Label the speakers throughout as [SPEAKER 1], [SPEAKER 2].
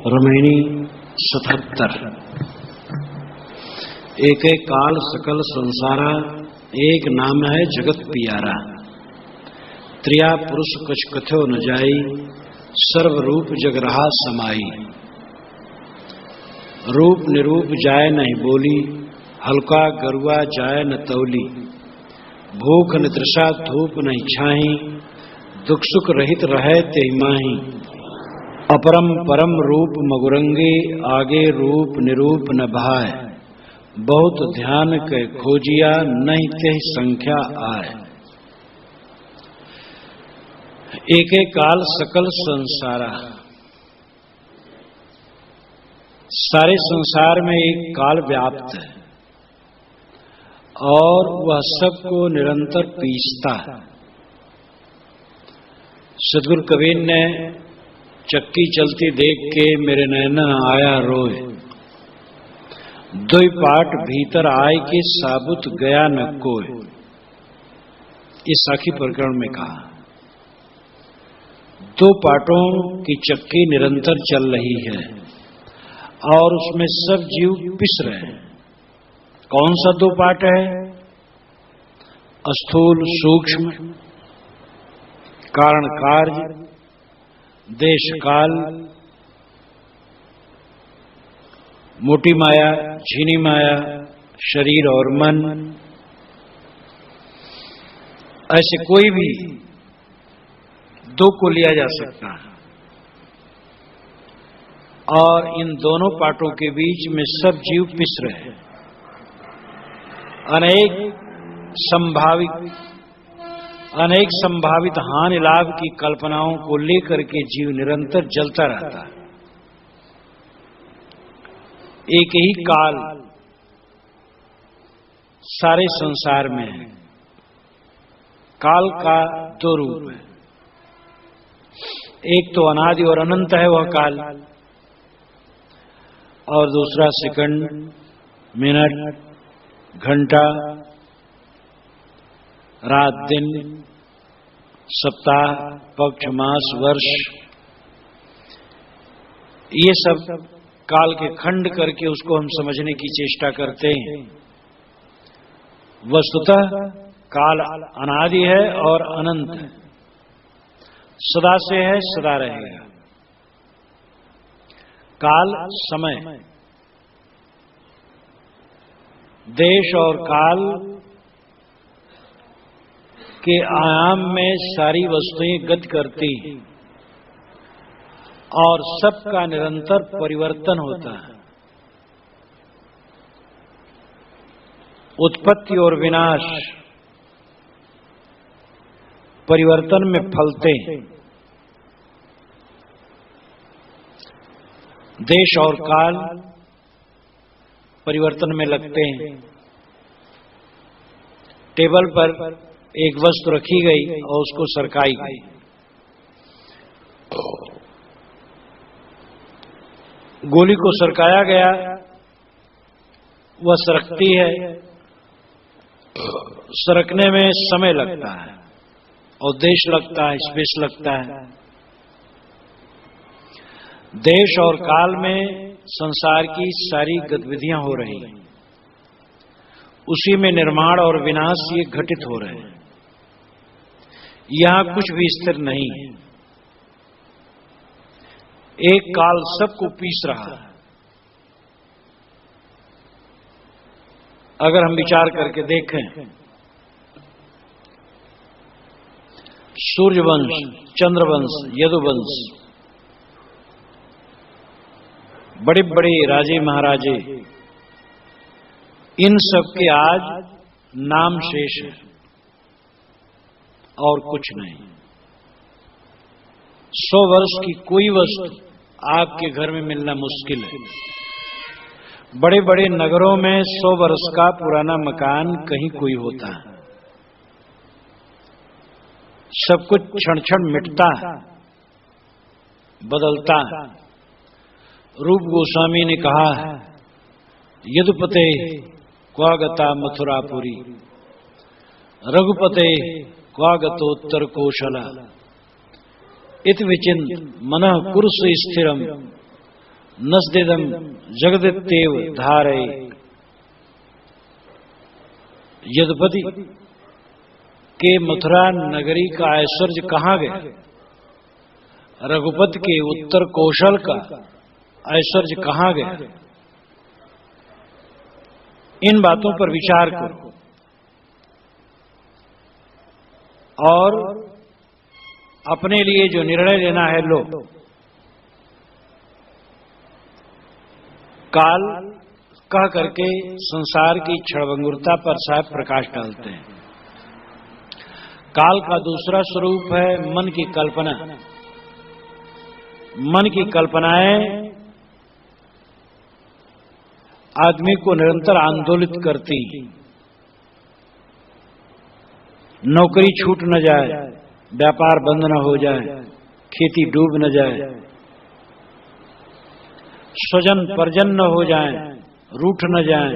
[SPEAKER 1] रमणी 77। एक एक काल सकल संसारा, एक नाम है जगत पियारा। त्रिया पुरुष कछ कथ्यो न जाई, सर्व रूप जग रहा समाई। रूप निरूप जाय नहीं बोली, हल्का गरुआ जाय न तौली। भूख न तृषा धूप नहीं छाही, दुख सुख रहित रहे तेहि माही। अपरम परम रूप मगुरंगे, आगे रूप निरूप न भाय। बहुत ध्यान के खोजिया, नहीं तेहि संख्या आय। एक एक काल सकल संसारा, सारे संसार में एक काल व्याप्त है और वह सबको निरंतर पीसता है। सदगुरु कबीर ने चक्की चलती देख के मेरे नैना आया रोए। दुई पाट भीतर आए कि साबुत गया न कोय। इस साखी प्रकरण में कहा, दो पाटों की चक्की निरंतर चल रही है और उसमें सब जीव पिस रहे हैं। कौन सा दो पाट है? स्थूल सूक्ष्म, कारण कार्य, देश काल, मोटी माया, झीनी माया, शरीर और मन। ऐसे कोई भी दो को लिया जा सकता है और इन दोनों पाटों के बीच में सब जीव पिस रहे हैं। अनेक संभावित हानि लाभ की कल्पनाओं को लेकर के जीव निरंतर जलता रहता है। एक ही काल सारे संसार में है। काल का दो रूप है, एक तो अनादि और अनंत है वह काल, और दूसरा सेकंड, मिनट, घंटा, रात दिन, सप्ताह, पक्ष, मास, वर्ष, ये सब काल के खंड करके उसको हम समझने की चेष्टा करते हैं। वस्तुतः काल अनादि है और अनंत है, सदा से है, सदा रहेगा। काल समय, देश और काल के आयाम में सारी वस्तुएं गति करती हैं और सबका निरंतर परिवर्तन होता है। उत्पत्ति और विनाश परिवर्तन में फलते हैं। देश और काल परिवर्तन में लगते हैं। टेबल पर एक वस्तु रखी गई और उसको सरकाई गई। गोली को सरकाया गया, वह सरकती है। सरकने में समय लगता है और देश लगता है, स्पेस लगता है। देश और काल में संसार की सारी गतिविधियां हो रही हैं, उसी में निर्माण और विनाश ये घटित हो रहे हैं। यहां कुछ भी स्थिर नहीं है। एक काल सबको पीस रहा है। अगर हम विचार करके देखें, सूर्यवंश, चंद्रवंश, यदुवंश, बड़े बड़े राजे महाराजे, इन सब के आज नाम शेष है और कुछ नहीं। 100 वर्ष की कोई वस्तु आपके घर में मिलना मुश्किल है। बड़े बड़े नगरों में 100 वर्ष का पुराना मकान कहीं कोई होता है। सब कुछ क्षण क्षण मिटता है, बदलता है। रूप गोस्वामी ने कहा है, यदुपते क्वागता मथुरापुरी, रघुपते क्वागतोत्तर कौशला, इत विचिंत मनः कुरुष स्थिरम, नस्दिदम जगदित्येव धारये। यदुपति के मथुरा नगरी का ऐश्वर्य कहाँ गया? रघुपति के उत्तर कौशल का ऐश्वर्य कहाँ गया? इन बातों पर विचार करो और अपने लिए जो निर्णय लेना है लो। काल कह करके संसार की क्षणभंगुरता पर साहब प्रकाश डालते हैं। काल का दूसरा स्वरूप है मन की कल्पना। मन की कल्पनाएं आदमी को निरंतर आंदोलित करती। नौकरी छूट न जाए, व्यापार बंद न हो जाए, खेती डूब न जाए, स्वजन परजन न हो जाए, रूठ न जाए,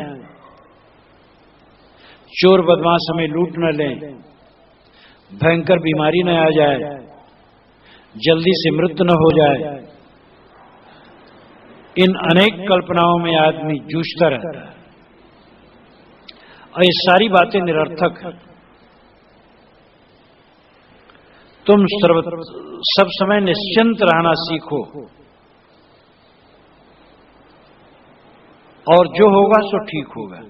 [SPEAKER 1] चोर बदमाश हमें लूट न लें, भयंकर बीमारी न आ जाए, जल्दी से मृत्यु न हो जाए। इन अनेक कल्पनाओं में आदमी जूझता रहता है और ये सारी बातें निरर्थक हैं। तुम सब समय निश्चिंत रहना सीखो और जो होगा सो ठीक होगा।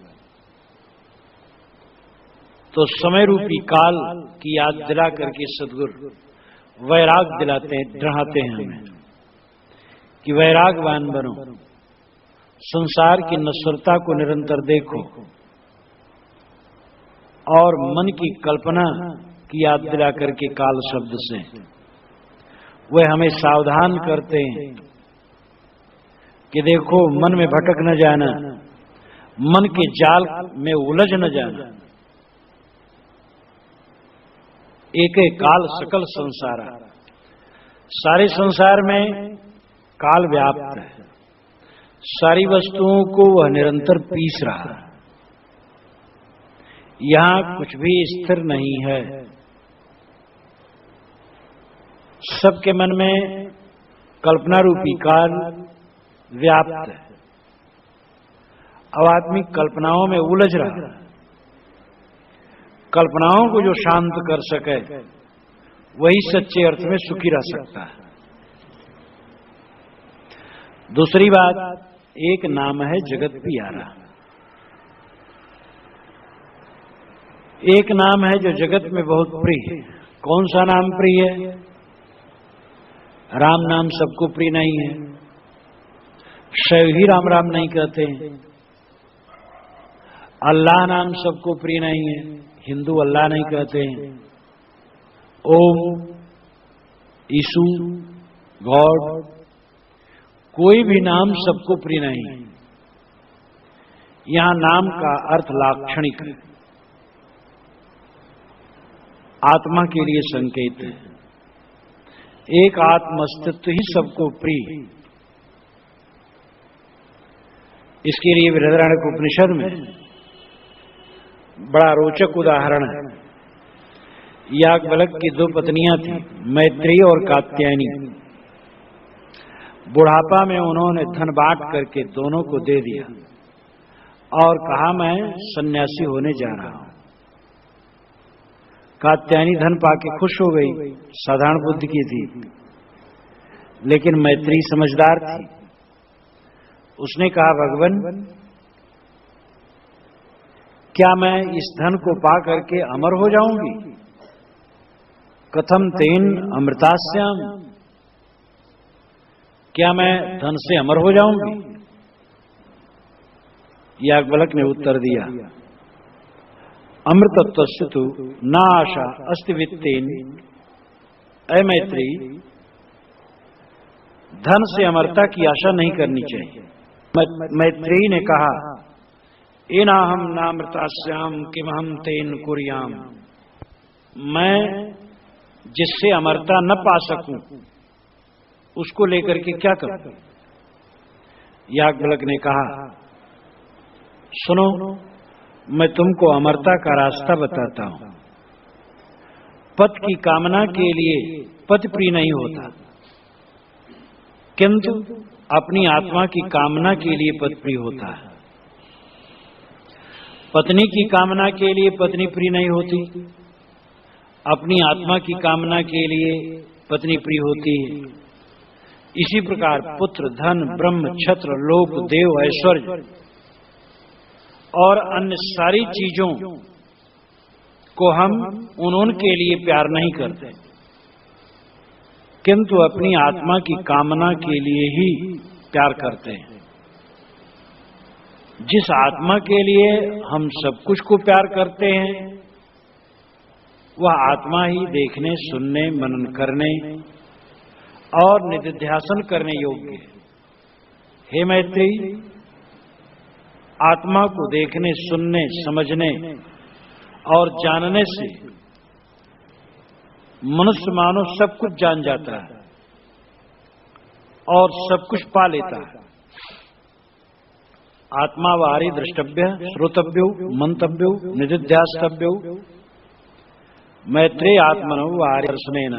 [SPEAKER 1] तो समय रूपी काल की याद दिला करके सद्गुरु वैराग दिलाते हैं, डराते हैं हमें कि वैरागवान बनो, संसार की नश्वरता को निरंतर देखो और मन की कल्पना की याद दिला करके काल शब्द से वे हमें सावधान करते हैं कि देखो मन में भटक न जाना, मन के जाल में उलझ न जाना। एक काल सकल संसार, सारे संसार में काल व्याप्त है। सारी वस्तुओं को वह निरंतर पीस रहा है। यहां कुछ भी स्थिर नहीं है। सबके मन में कल्पना रूपी काल व्याप्त है। अब आदमी कल्पनाओं में उलझ रहा है। कल्पनाओं को जो शांत कर सके वही सच्चे अर्थ में सुखी रह सकता है। दूसरी बात, एक नाम है जगत पियारा। एक नाम है जो जगत में बहुत प्रिय है। कौन सा नाम प्रिय है? राम नाम सबको प्रिय नहीं है। शैव ही राम राम नहीं कहते हैं। अल्लाह नाम सबको प्रिय नहीं है। हिंदू अल्लाह नहीं कहते हैं। ओम, यीशु, गॉड, कोई भी नाम सबको प्रिय नहीं। यहां नाम का अर्थ लाक्षणिक है, आत्मा के लिए संकेत है। एक आत्म अस्तित्व ही सबको प्रिय। इसके लिए बृहदारण्यक उपनिषद में बड़ा रोचक उदाहरण है। याज्ञवल्क्य की दो पत्नियां थी, मैत्रेयी और कात्यायनी। बुढ़ापा में उन्होंने धन बांट करके दोनों को दे दिया और कहा मैं सन्यासी होने जा रहा हूं। कात्यायनी धन पाके खुश हो गई, साधारण बुद्धि की थी, लेकिन मैत्रेयी समझदार थी। उसने कहा भगवान, क्या मैं इस धन को पा करके अमर हो जाऊंगी? कथम तेन अमृतास्याम, क्या मैं धन से अमर हो जाऊंगी? याज्ञवल्क्य ने उत्तर दिया, अमृतत्वस्य तु न आशा अस्ति वित्तेन। ऐ मैत्रेयी, धन से अमरता की आशा नहीं करनी चाहिए। मैत्रेयी ने कहा, एनाहम नामृतास्याम किमहम तेन कुर्याम। मैं जिससे अमरता न पा सकूं उसको लेकर के क्या करूं? याज्ञवल्क्य ने कहा, सुनो, मैं तुमको अमरता का रास्ता बताता हूं। पद की कामना के लिए पद प्रिय नहीं होता, किंतु अपनी आत्मा की कामना के लिए पति होता है। पत्नी की कामना के लिए पत्नी प्रिय नहीं होती, अपनी आत्मा की कामना के लिए पत्नी प्रिय होती है। इसी प्रकार पुत्र, धन, ब्रह्म, छत्र, लोक, देव, ऐश्वर्य और अन्य सारी चीजों को हम उनके लिए प्यार नहीं करते, किंतु अपनी आत्मा की कामना के लिए ही प्यार करते हैं। जिस आत्मा के लिए हम सब कुछ को प्यार करते हैं, वह आत्मा ही देखने, सुनने, मनन करने और निधिध्यासन करने योग्य है। हे मैत्रेयी, आत्मा को देखने, सुनने, समझने और जानने से मनुष्य मानव सब कुछ जान जाता है और सब कुछ पा लेता है। आत्मा वारी द्रष्टव्य, श्रोतव्यो, मंतव्यो, निधिध्यास्तव्यो। मैत्रेय आत्मनो वारी दर्शनेन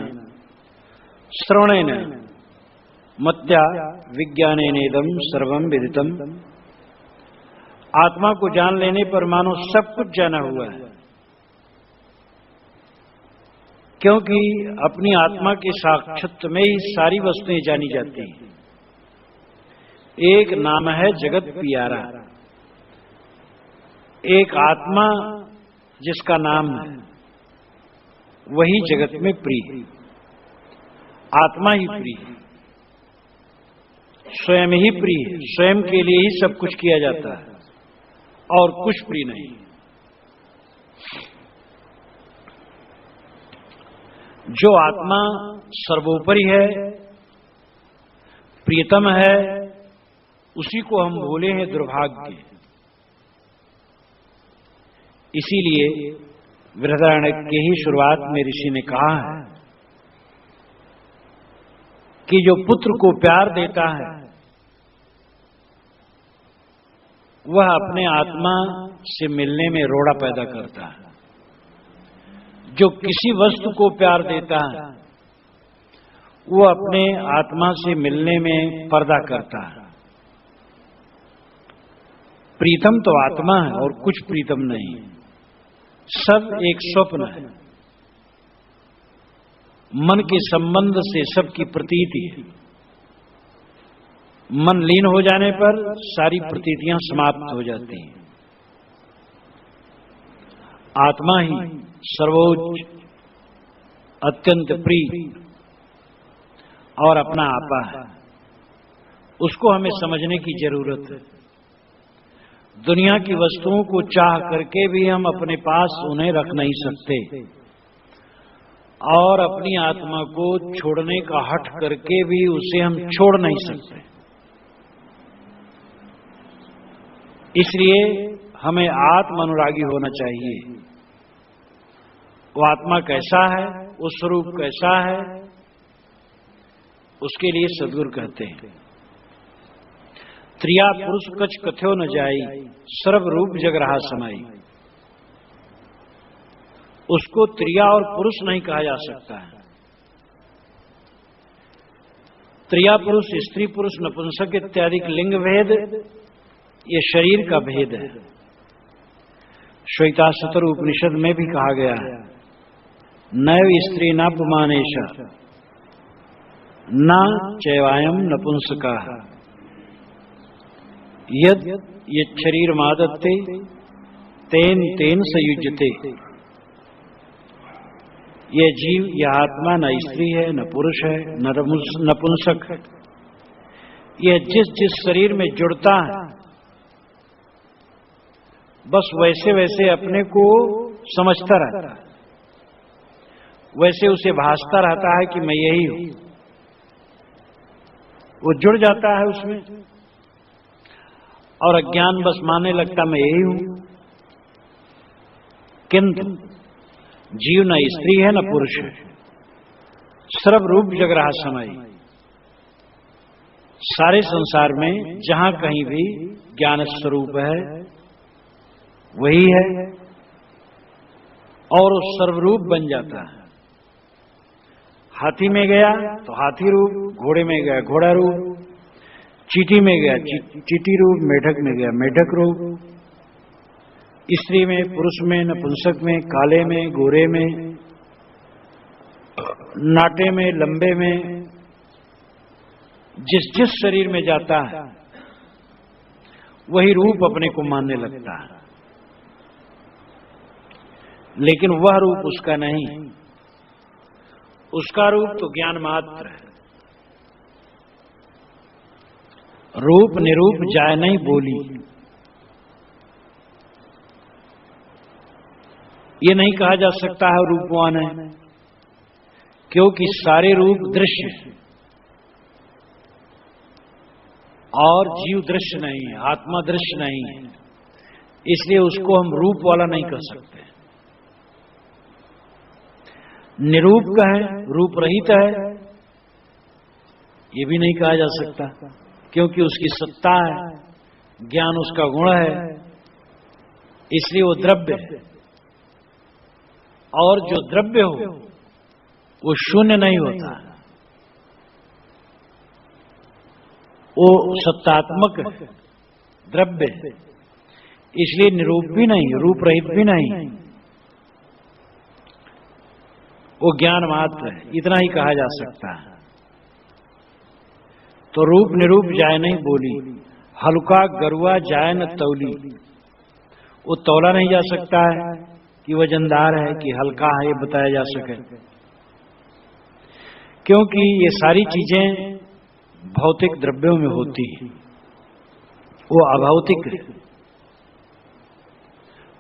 [SPEAKER 1] श्रवणेन मत्या विज्ञानेनेदं सर्वं विदितम्। आत्मा को जान लेने पर मानो सब कुछ जाना हुआ है, क्योंकि अपनी आत्मा के साक्षात्कार में ही सारी वस्तुएं जानी जाती हैं। एक नाम है जगत पियारा, एक आत्मा जिसका नाम है वही जगत में प्रिय है। आत्मा ही प्रिय है, स्वयं ही प्रिय है, स्वयं के लिए ही सब कुछ किया जाता है और कुछ प्रिय नहीं। जो आत्मा सर्वोपरि है, प्रियतम है, उसी को हम भूले हैं दुर्भाग्य। इसीलिए बृहदारण्यक के ही शुरुआत में ऋषि ने कहा है कि जो पुत्र को प्यार देता है वह अपने आत्मा से मिलने में रोड़ा पैदा करता है। जो किसी वस्तु को प्यार देता है वो अपने आत्मा से मिलने में पर्दा करता है। प्रीतम तो आत्मा है और कुछ प्रीतम नहीं, सब एक स्वप्न है। मन के संबंध से सबकी प्रतीति है। मन लीन हो जाने पर सारी प्रतीतियां समाप्त हो जाती हैं। आत्मा ही सर्वोच्च, अत्यंत प्रिय और अपना आपा है। उसको हमें समझने की जरूरत है। दुनिया की वस्तुओं को चाह करके भी हम अपने पास उन्हें रख नहीं सकते और अपनी आत्मा को छोड़ने का हठ करके भी उसे हम छोड़ नहीं सकते। इसलिए हमें आत्म अनुरागी होना चाहिए। वो आत्मा कैसा है, वो स्वरूप कैसा है, उसके लिए सद्गुरु कहते हैं, त्रिया पुरुष कछ कथ्यो न जाई, सर्व रूप जग रहा समाई। उसको त्रिया और पुरुष नहीं कहा जा सकता है। त्रिया पुरुष, स्त्री पुरुष, नपुंसक इत्यादि लिंग भेद ये शरीर का भेद है। श्वेताश्वतर उपनिषद में भी कहा गया है, नैव स्त्री न पुमानेश न चैवायम नपुंसका यद ये शरीर मादत्ते तेन तेन संयुज्यते। यह जीव, यह आत्मा न स्त्री है, न पुरुष है, न नपुंसक है। यह जिस जिस शरीर में जुड़ता है बस वैसे वैसे अपने को समझता रहता है, वैसे उसे भासता रहता है कि मैं यही हूं। वो जुड़ जाता है उसमें और अज्ञान बस मानने लगता मैं यही हूं। किंतु जीव न स्त्री है न पुरुष है, सर्व रूप जग रहा समाई। सारे संसार में जहां कहीं भी ज्ञान स्वरूप है वही है और वो सर्वरूप बन जाता है। हाथी में गया तो हाथी रूप, घोड़े में गया घोड़ा रूप, चीटी में गया, चीटी रूप, मेढक में गया, मेढक रूप, स्त्री में, पुरुष में, नपुंसक में, काले में, गोरे में, नाटे में, लंबे में, जिस जिस शरीर में जाता है वही रूप अपने को मानने लगता है, लेकिन वह रूप उसका नहीं। उसका रूप तो ज्ञान मात्र है। रूप निरूप जाय नहीं बोली, ये नहीं कहा जा सकता है रूपवान है, क्योंकि सारे रूप दृश्य हैं और जीव दृश्य नहीं है, आत्मा दृश्य नहीं है, इसलिए उसको हम रूप वाला नहीं कह सकते। निरूप का है, रूप रहित है, ये भी नहीं कहा जा सकता, क्योंकि उसकी सत्ता है, ज्ञान उसका गुण है, इसलिए वो द्रव्य है। और जो द्रव्य हो वो शून्य नहीं होता, वो सत्तात्मक है, द्रव्य है, इसलिए निरूप भी नहीं, रूप रहित भी नहीं, वो ज्ञान मात्र है, इतना ही कहा जा सकता है। तो रूप निरूप जाय नहीं बोली, हल्का गरुआ जाय न तौली, वो तौला नहीं जा सकता है कि वजनदार है कि हल्का है, ये बताया जा सके, क्योंकि ये सारी चीजें भौतिक द्रव्यों में होती है, वो अभौतिक है।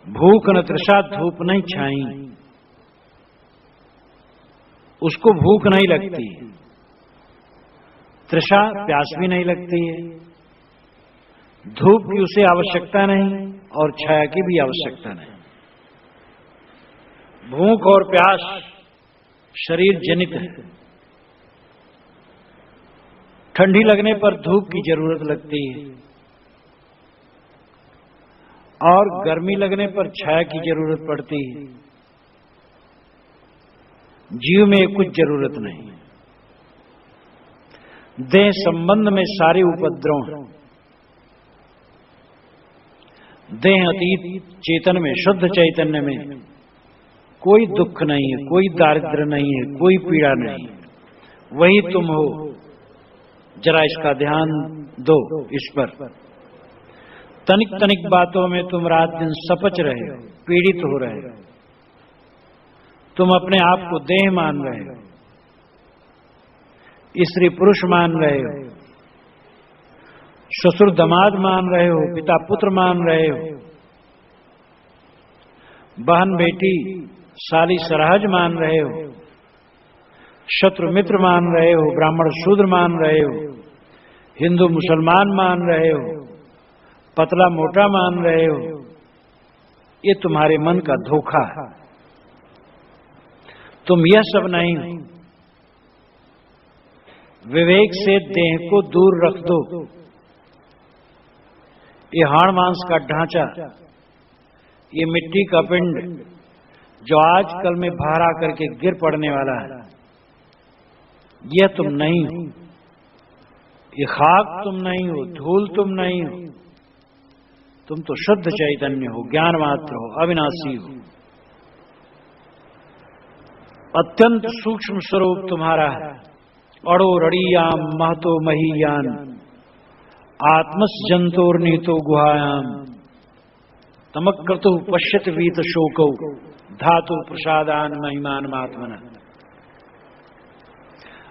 [SPEAKER 1] भूख न तृषा धूप नहीं छाई, उसको भूख नहीं लगती, तृषा प्यास भी नहीं लगती है, धूप की उसे आवश्यकता नहीं और छाया की भी आवश्यकता नहीं। भूख और प्यास शरीर जनित है। ठंडी लगने पर धूप की जरूरत लगती है और गर्मी लगने पर छाया की जरूरत पड़ती है। जीव में कुछ जरूरत नहीं। देह संबंध में सारे उपद्रव हैं। देह अतीत चेतन में, शुद्ध चैतन्य में कोई दुख नहीं है, कोई दारिद्र्य नहीं है, कोई पीड़ा नहीं, वही तुम हो। जरा इसका ध्यान दो इस पर। तनिक तनिक बातों में तुम रात दिन सपच रहे हो, पीड़ित हो रहे हो। तुम अपने आप को देह मान रहे हो, स्त्री पुरुष मान रहे हो, ससुर दामाद मान रहे हो, पिता पुत्र मान रहे हो, बहन बेटी साली सरहज मान रहे हो, शत्रु मित्र मान रहे हो, ब्राह्मण शूद्र मान रहे हो, हिंदू मुसलमान मान रहे हो, पतला मोटा मान रहे हो। ये तुम्हारे मन का धोखा है। तुम यह सब नहीं हो। विवेक से देह को दूर रख दो। ये हाड़ मांस का ढांचा, ये मिट्टी का पिंड जो आजकल में बाहर आकर के गिर पड़ने वाला है, यह तुम नहीं हो। ये खाक तुम नहीं हो, धूल तुम नहीं हो। तुम तो शुद्ध चैतन्य हो, ज्ञान मात्र हो, अविनाशी हो। अत्यंत सूक्ष्म स्वरूप तुम्हारा है। अड़ो रड़ियाम महतो महीयान, आत्मस जंतोर्नीतो गुहायाम, तमक्रतु पश्यत वीत शोकौ, धातु प्रसादान महिमान मात्मना।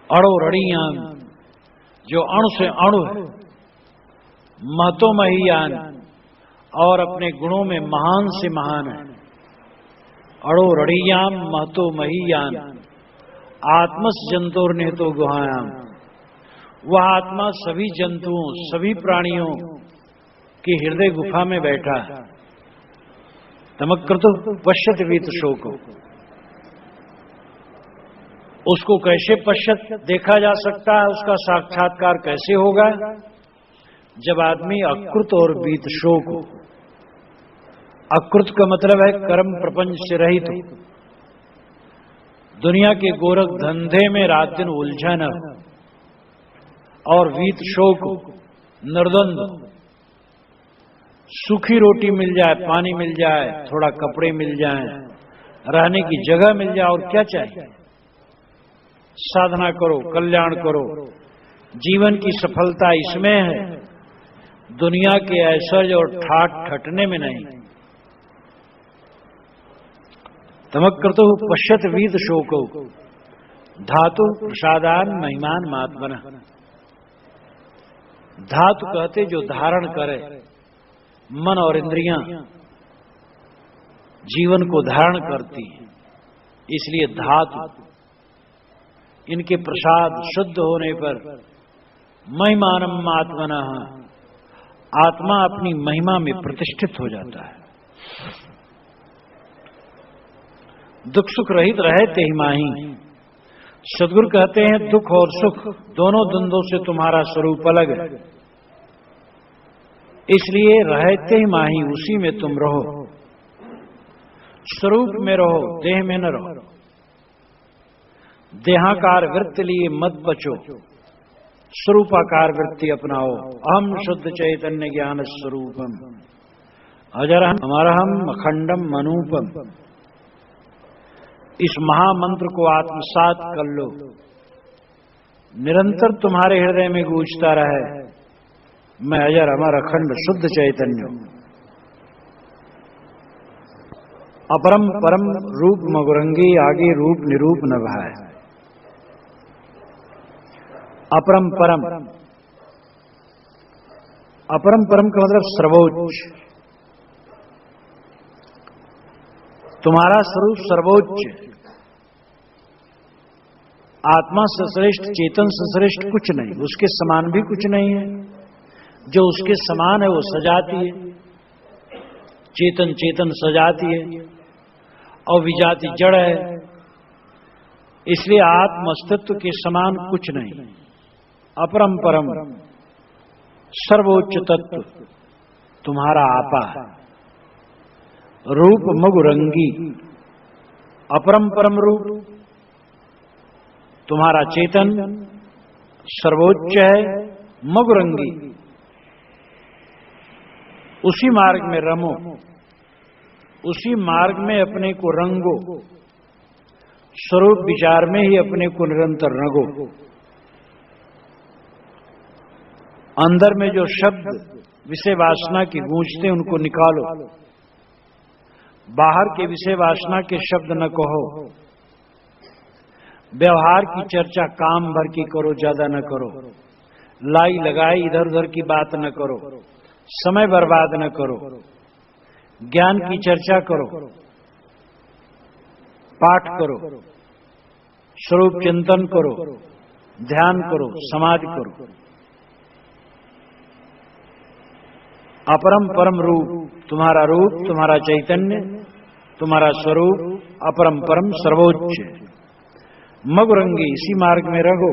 [SPEAKER 1] अड़ो रड़ियाम जो अणु से अणु है, महतो महीयान और अपने गुणों में महान से महान है। अड़ो रड़ियाम महतो महीयान, आत्मस जंतोर नेतो गुहायाम। वह आत्मा सभी जंतुओं, सभी प्राणियों की हृदय गुफा में बैठा है। तमक्रतु पश्यत वीत शोको। उसको कैसे पश्यत देखा जा सकता है, उसका साक्षात्कार कैसे होगा? जब आदमी अकृत और वीत शोक हो। अकृत का मतलब है कर्म प्रपंच से रहित हो, दुनिया के गोरख धंधे में रात दिन उलझा न हो। और वीत शोक हो, निर्द्वंद, सूखी रोटी मिल जाए, पानी मिल जाए, थोड़ा कपड़े मिल जाएं, रहने की जगह मिल जाए, और क्या चाहिए। साधना करो, कल्याण करो, जीवन की सफलता इसमें है, दुनिया के ऐश्वर्य और ठाट ठटने में नहीं। तमक्रतु पश्यत वीत शोको धातु प्रसादान महिमान महात्मन। धातु कहते जो धारण करे, मन और इंद्रियां जीवन को धारण करती हैं, इसलिए धातु। इनके प्रसाद शुद्ध होने पर महिमानम आत्मनः, आत्मा अपनी महिमा में प्रतिष्ठित हो जाता है। दुख सुख रहित रहे तेहि माही। सदगुरु कहते हैं दुख और सुख दोनों द्वंद्वों से तुम्हारा स्वरूप अलग है, इसलिए रहते ही माही, उसी में तुम रहो, स्वरूप में रहो, देह में न रहो। देहाकार वृत्ति लिए मत बचो, स्वरूपाकार वृत्ति अपनाओ। अहम शुद्ध चैतन्य ज्ञान स्वरूपम अजरहम अमरहम अखंडम मनूपम। इस महामंत्र को आत्मसात कर लो, निरंतर तुम्हारे हृदय में गूंजता रहे, मैं अजर अमर अखंड शुद्ध चैतन्य हूं। अपरम परम रूप मगुरंगी, आगे रूप निरूप न भाए। अपरम परम, अपरम परम का मतलब सर्वोच्च। तुम्हारा स्वरूप सर्वोच्च, आत्मा से श्रेष्ठ, चेतन से श्रेष्ठ कुछ नहीं, उसके समान भी कुछ नहीं है। जो उसके समान है वो सजाती है, चेतन चेतन सजाती है, और विजाति जड़ है, इसलिए आत्म अस्तित्व के समान कुछ नहीं। अपरम परम सर्वोच्च तत्व तुम्हारा आपा है। रूप मगुरंगी, अपरम परम रूप तुम्हारा चेतन सर्वोच्च है, मगुरंगी। उसी मार्ग में रमो, उसी मार्ग में अपने को रंगो, स्वरूप विचार में ही अपने को निरंतर रंगो। अंदर में जो शब्द विषय वासना की गूंजते उनको निकालो, बाहर के विषय वासना के शब्द न कहो। व्यवहार की चर्चा काम भर की करो, ज्यादा न करो। लाई लगाई इधर उधर की बात न करो, समय बर्बाद न करो। ज्ञान की चर्चा करो, पाठ करो, स्वरूप चिंतन करो, ध्यान करो, समाधि करो। अपरम परम रूप तुम्हारा रूप, तुम्हारा चैतन्य, तुम्हारा स्वरूप अपरम परम सर्वोच्च। मगुरंगी, इसी मार्ग में रहो,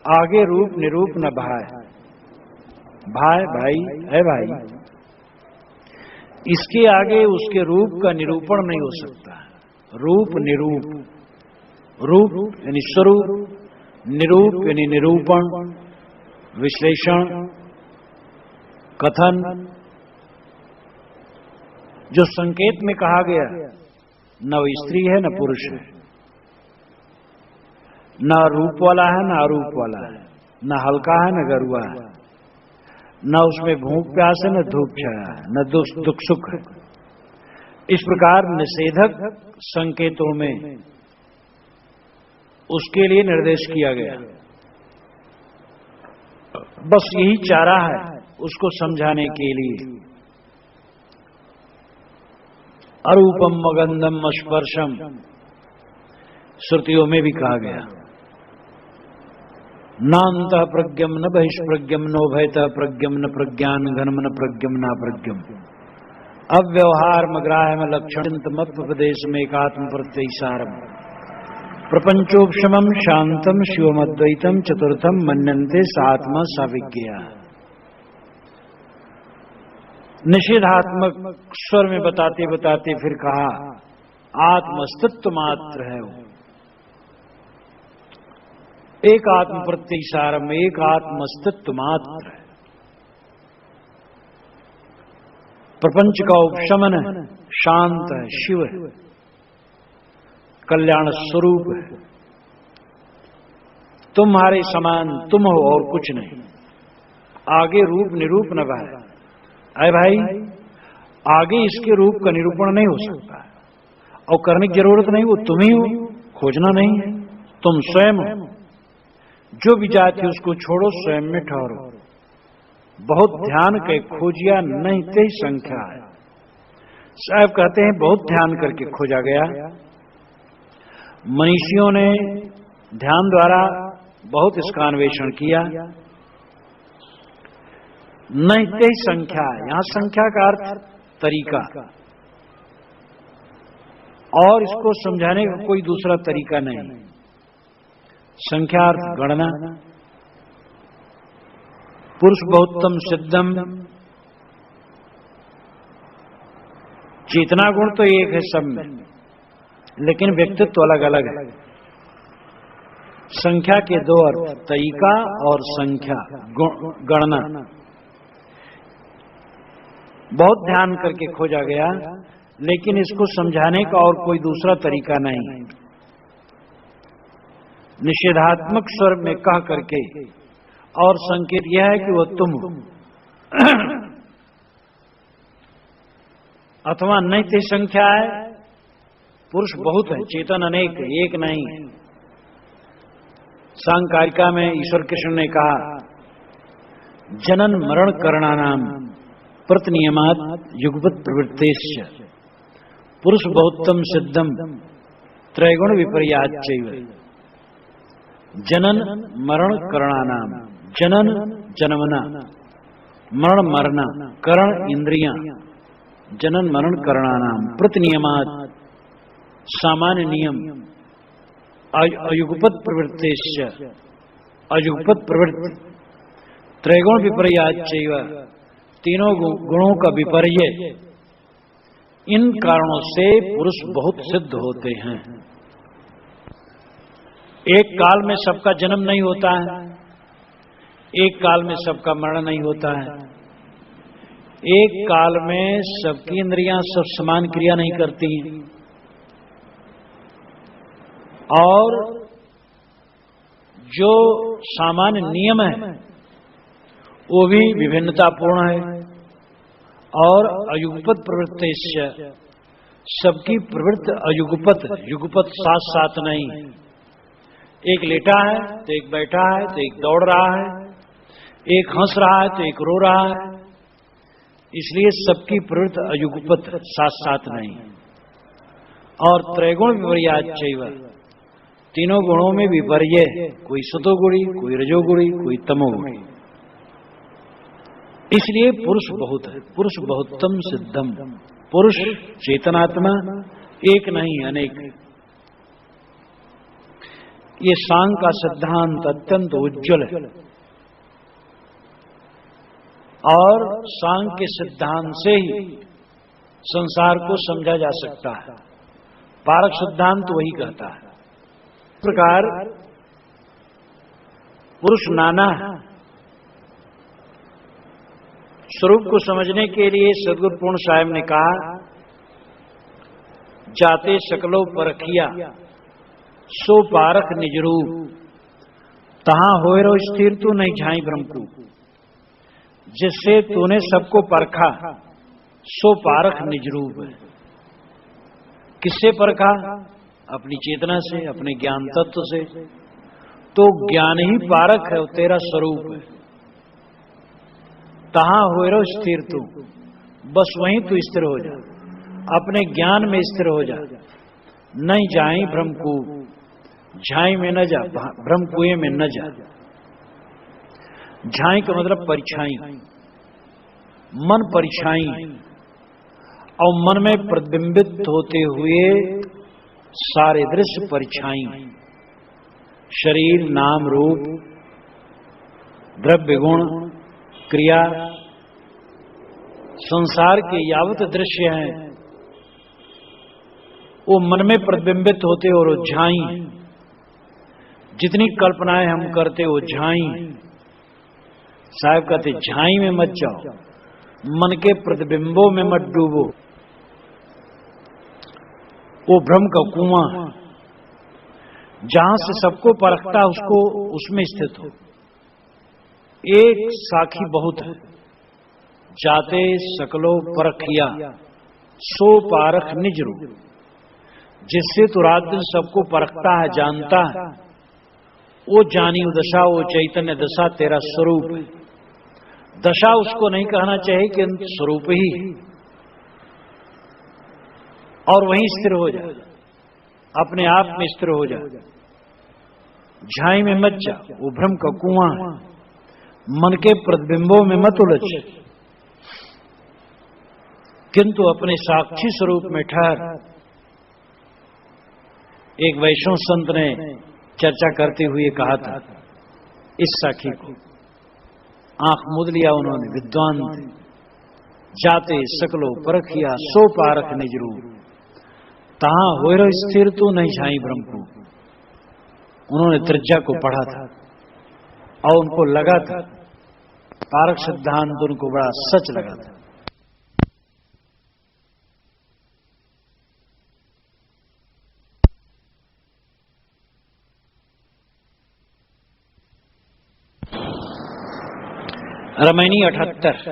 [SPEAKER 1] आगे रूप निरूप न भाए। भाई भाई है भाई, इसके आगे उसके रूप का निरूपण नहीं हो सकता। रूप निरूप, रूप यानी स्वरूप, निरूप यानी निरूपण, विश्लेषण, कथन। जो संकेत में कहा गया, न वो स्त्री है न पुरुष है, न रूप वाला है न अरूप वाला है, न हल्का है न गरुआ है, न उसमें भूख प्यास है न धूप छाया है, न दुख सुख है। इस प्रकार निषेधक संकेतों में उसके लिए निर्देश किया गया। बस यही चारा है उसको समझाने के लिए। अरूपम मगंधम स्पर्शम, श्रुतियों में भी कहा गया। नांत प्रज्ञम न बहिष्प्रज्ञम नो भयत प्रज्ञम न प्रज्ञान घनम न प्रज्ञम न प्रज्ञम। अव्यवहार मग्राह लक्षण मत्पदेश में एकात्म प्रत्ययसारम। प्रपंचोपशमम शांतम शिवमद्वैतम चतुर्थम मन्यन्ते सात्मा साविज्ञा। निषेधात्मक स्वर में बताते बताते फिर कहा आत्म अस्तित्व मात्र है वो। एक आत्म प्रत्ययसारम, एक आत्म अस्तित्व मात्र है। प्रपंच का उपशमन है, शांत है, शिव है, कल्याण स्वरूप है। तुम्हारे समान तुम हो और कुछ नहीं। आगे रूप निरूप न भाई, अरे भाई आगे इसके रूप का निरूपण नहीं हो सकता और करने की जरूरत नहीं, वो तुम ही हो, खोजना नहीं है, तुम स्वयं हो। जो भी जाति उसको छोड़ो, स्वयं में ठहरो। बहुत ध्यान के खोजिया नहीं ते संख्या है। साहब कहते हैं बहुत ध्यान करके खोजा गया। मनीषियों ने ध्यान द्वारा बहुत इसका अन्वेषण किया। नहीं ते संख्या, यहां संख्या का अर्थ तरीका, और इसको समझाने का कोई दूसरा तरीका नहीं। संख्या अर्थ गणना। पुरुष बहुत्तम सिद्धम, चेतना गुण तो एक है सब में, लेकिन व्यक्तित्व अलग अलग है। संख्या के दो अर्थ, तरीका और संख्या, गणना। बहुत ध्यान करके खोजा गया, लेकिन इसको समझाने का और कोई दूसरा तरीका नहीं। निषेधात्मक स्वर में कह करके, और संकेत यह है कि वह तुम हो, अथवा नहीं थे संख्या है। पुरुष बहुत है, चेतन अनेक, एक नहीं है। सांकारिका में ईश्वर कृष्ण ने कहा, जनन मरण करणानाम प्रतिनियमात युगपत प्रवृत्तेश्च पुरुष बहुत्तम सिद्धम त्रैगुण विपर्याच्चैव। जनन मरण करणानाम, जनन जन्मना, मरण मरना, करण इंद्रियां, जनन मरण करणानाम प्रतिनियमात सामान्य नियम, अयुगपत प्रवृत्तेश्च अयुगपत प्रवृत्ति, त्रैगुण विपर्याच्चैव तीनों गुणों का विपर्य। इन कारणों से पुरुष बहुत सिद्ध होते हैं। एक काल में सबका जन्म नहीं होता है, एक काल में सबका मरण नहीं होता है, एक काल में सबकी इंद्रियां सब समान क्रिया नहीं करती हैं, और जो सामान्य नियम है वो भी विभिन्नतापूर्ण है। और अयुगपत प्रवृत्ति, सबकी प्रवृत्ति अयुगपत, युगपत साथ साथ नहीं। एक लेटा है तो एक बैठा है, तो एक दौड़ रहा है, एक हंस रहा है तो एक रो रहा है। इसलिए सबकी प्रवृत्ति अयुगपत, साथ साथ नहीं। और त्रैगुण विपर्याच्चैव, तीनों गुणों में विपर्य, कोई सतोगुणी, कोई रजोगुणी, कोई तमोगुणी। इसलिए पुरुष बहुत है, पुरुष बहुत्तम सिद्धम। पुरुष चेतनात्मा एक नहीं अनेक। ये सांग का सिद्धांत अत्यंत उज्जवल है, और सांग के सिद्धांत से ही संसार को समझा जा सकता है। पारक सिद्धांत वही कहता है। इस प्रकार पुरुष नाना है। स्वरूप को समझने के लिए सदगुरु पूर्ण साहेब ने कहा, जाते सकलो परखिया सो पारख निज रूप, तहां होए रो स्थिर तू नहीं झाई ब्रह्म को। जिससे तूने सबको परखा सो पारख निज रूप है। किससे परखा? अपनी चेतना से, अपने ज्ञान तत्व से। तो ज्ञान ही पारख है, तेरा स्वरूप है। तहां होए रो स्थिर तू, बस वहीं तू स्थिर हो जा, अपने ज्ञान में स्थिर हो जा। नहीं जाई भ्रम को, झाई में न जा, भ्रम कुएं में न जा। झाई का मतलब परिछाई, मन परिछाई, और मन में प्रतिबिंबित होते हुए सारे दृश्य परिछाई। शरीर, नाम, रूप, द्रव्य, गुण, क्रिया, संसार के यावत दृश्य हैं, वो मन में प्रतिबिंबित होते और झाई। जितनी कल्पनाएं हम करते वो झाई। साहब कहते झाई में मत जाओ, मन के प्रतिबिंबों में मत डूबो। वो भ्रम का कुआं जहां से सबको परखता उसको उसमें स्थित हो। एक साखी बहुत है, जाते सकलो परखिया सो पारख निज रू। जिससे तो रात दिन सबको परखता है, जानता है, वो जानी दशा, वो चैतन्य दशा तेरा स्वरूप है। दशा उसको नहीं कहना चाहिए कि स्वरूप ही, और वहीं स्थिर हो जाए, अपने आप में स्थिर हो जाए। झाई में मत जा, वो भ्रम का कुआं है। मन के प्रतिबिंबों में मत उलझ, किंतु अपने साक्षी स्वरूप में ठहर। एक वैष्णव संत ने चर्चा करते हुए कहा था इस साखी को, आंख मूंद लिया उन्होंने, विद्वान थे। जाते सकलो परखिया सो पारख निज रू। तहां होय स्थिर तू नहीं झाई ब्रह्म को। उन्होंने त्रिज्या को पढ़ा था और उनको लगा था पारख सिद्धांत उनको बड़ा सच लगा था। रामायणी 78